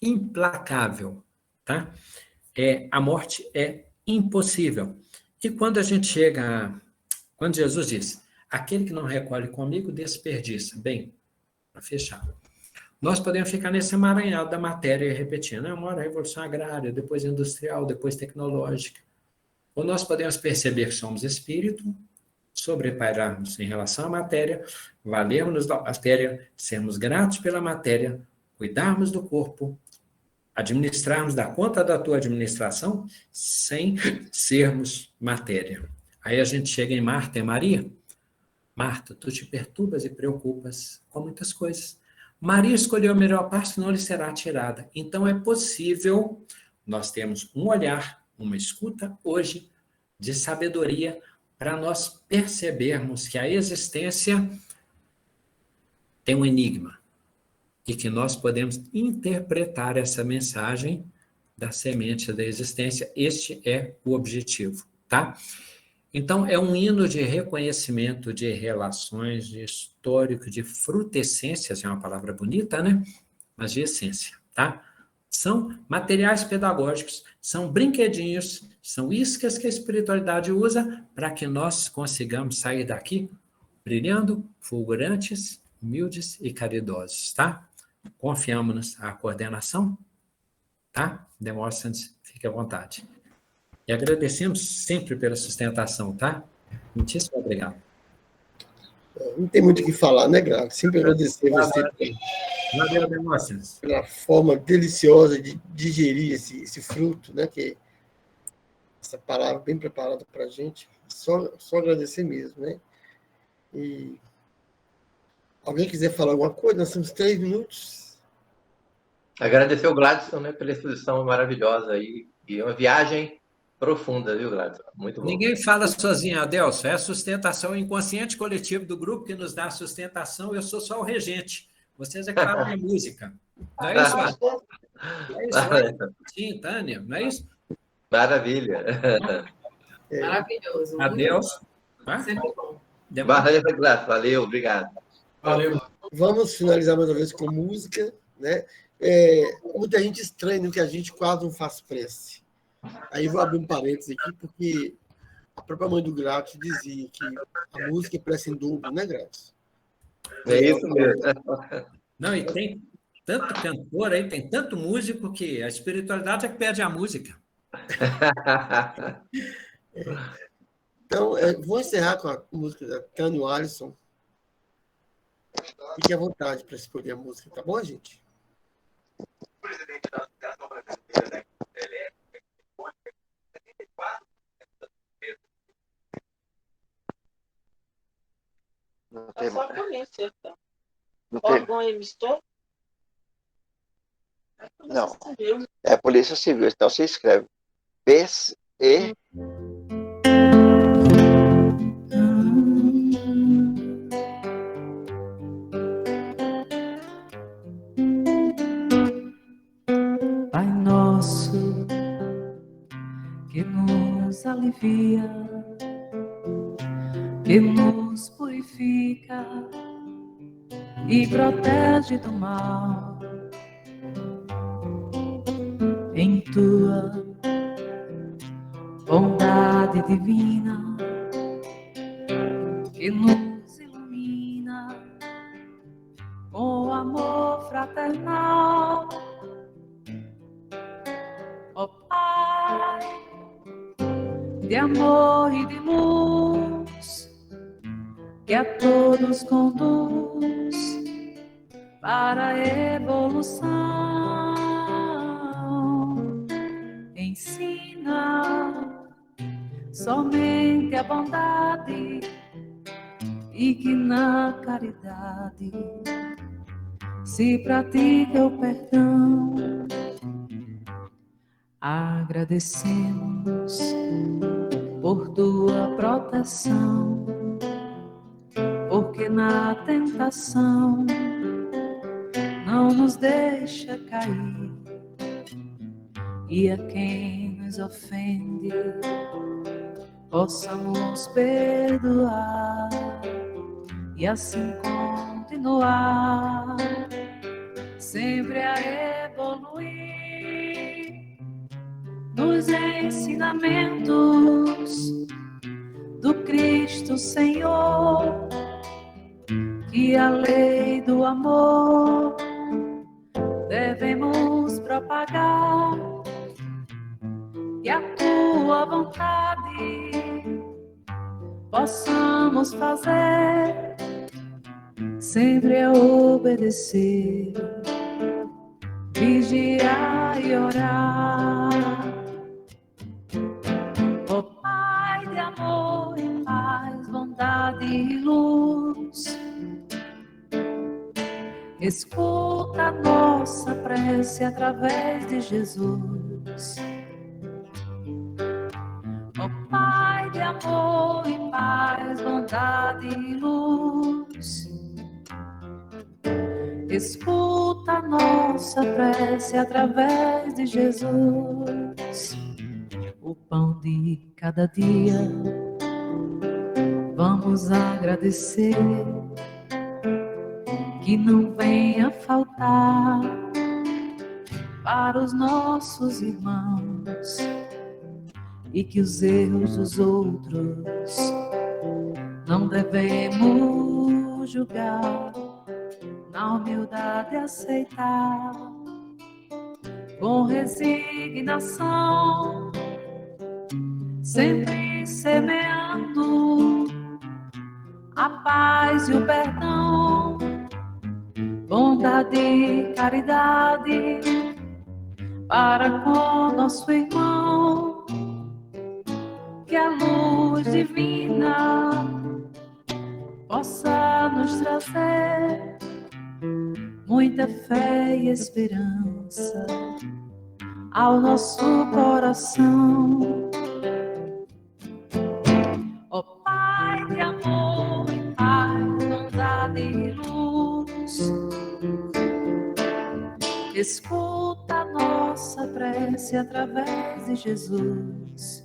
Implacável. Tá? A morte é impossível. E quando a gente chega, quando Jesus diz, aquele que não recolhe comigo desperdiça. Bem, para fechar. Nós podemos ficar nesse emaranhado da matéria repetindo, uma hora a revolução agrária, depois industrial, depois tecnológica. Ou nós podemos perceber que somos espírito, sobrepairarmos em relação à matéria, valermos da matéria, sermos gratos pela matéria, cuidarmos do corpo, administrarmos da conta da tua administração sem sermos matéria. Aí a gente chega em Marta e Maria, Marta, tu te perturbas e preocupas com muitas coisas. Maria escolheu a melhor parte, não lhe será tirada. Então é possível, nós temos um olhar, uma escuta hoje de sabedoria para nós percebermos que a existência tem um enigma e que nós podemos interpretar essa mensagem da semente da existência. Este é o objetivo, tá? Então, é um hino de reconhecimento de relações, de histórico, de frutescências, é uma palavra bonita, né? Mas de essência, tá? São materiais pedagógicos, são brinquedinhos, são iscas que a espiritualidade usa para que nós consigamos sair daqui brilhando, fulgurantes, humildes e caridosos, tá? Confiamos na coordenação, tá? Demóstenes, fique à vontade. E agradecemos sempre pela sustentação, tá? Muitíssimo obrigado. Não tem muito o que falar, né, Graco? Sempre agradecer você Valeu, Demóstenes. pela forma deliciosa de digerir esse fruto, né? Que essa palavra bem preparada para a gente. Só agradecer mesmo, né? E alguém quiser falar alguma coisa? Nós temos 3 minutos. Agradecer o Gladson, né, pela exposição maravilhosa aí. E uma viagem profunda, viu, Gladson? Muito bom. Ninguém fala sozinho, Adelso. É a sustentação inconsciente coletivo do grupo que nos dá a sustentação. Eu sou só o regente. Vocês é que falam a música. Não é isso, Marcos? Não é isso, sim, Tânia, não é isso? Maravilha. Maravilhoso. Adelso. Sempre bom. Valeu, Gladson. Valeu, obrigado. Valeu. Vamos finalizar mais uma vez com música, né? Muita gente estranha que a gente quase não faz prece. Aí vou abrir um parênteses aqui, porque a própria mãe do Grato dizia que a música é prece em dobro, né, Grato? É isso mesmo. Não, e tem tanto cantor aí, tem tanto músico que a espiritualidade é que pede a música. Então, vou encerrar com a música da Tânia Alisson. Fique à vontade para escolher a música, tá bom, gente? Não tem Só a polícia. não tem- Órgão emistor? Não. É a Polícia Civil, então você escreve PE. Pai nosso, que nos alivia, que nos purifica e protege do mal. Em tua bondade divina, que nos ilumina com amor fraternal. Ó Pai, de amor e de luz, que a todos conduz para a evolução. Ensina somente a bondade e que na caridade se pratica o perdão. Agradecemos por tua proteção, porque na tentação não nos deixa cair, e a quem nos ofende possamos perdoar e assim continuar sempre a evoluir nos ensinamentos do Cristo Senhor, que a lei do amor devemos propagar, e a tua vontade possamos fazer, sempre a obedecer, vigiar e orar. Ó Pai de amor e paz, bondade bondade e luz. Escuta a nossa prece através de Jesus. Ó Pai de amor e paz, bondade e luz. Escuta a nossa prece através de Jesus. O pão de cada dia, vamos agradecer. Que não venha faltar para os nossos irmãos e que os erros dos outros não devemos julgar, na humildade aceitar, com resignação, sempre semeando a paz e o perdão, bondade e caridade para com nosso irmão, que a luz divina possa nos trazer muita fé e esperança ao nosso coração. Ó Pai de amor e paz, bondade e luz, escuta a nossa prece através de Jesus.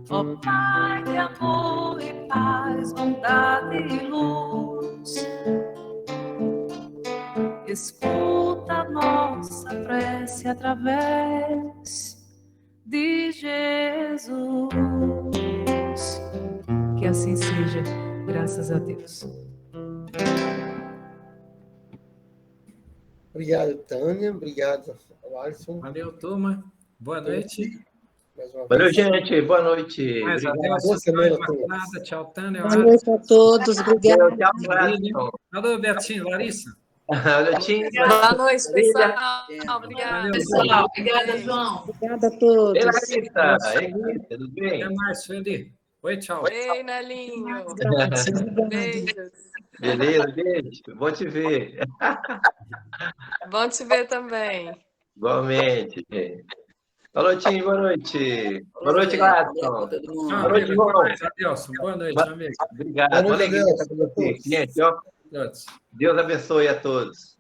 Ó Pai de amor e paz, bondade e luz, escuta a nossa prece através de Jesus. Que assim seja, graças a Deus. Obrigado, Tânia. Obrigado, Alisson. Valeu, turma. Boa noite. Mais uma Valeu, vez. gente. Boa noite. Mais Obrigado. adeus. Boa semana a todos. Imaculada. Tchau, Tânia. Boa noite a todos, obrigada. Tchau, Gladson. Alô, Betinho, Larissa. Letinha. Boa noite, pessoal. Valeu, Obrigada. Pessoal, obrigada, João. Obrigada a todos. Ei, Larissa. Ei, tudo bem? Até mais, Sueli. Oi, tchau. Ei, Nelinho. Beijos. Beleza, gente? Bom te ver. Bom te ver também. Igualmente, gente. Alô, Tim, boa noite. Boa noite, Gladson. Tchau, Boa noite, amigo. irmão. Até mais, Adelson. Boa noite, amigo. Obrigado. Boa noite, Boa alegria Adelson. estar com você. Gente, ó, Todos. Deus abençoe a todos.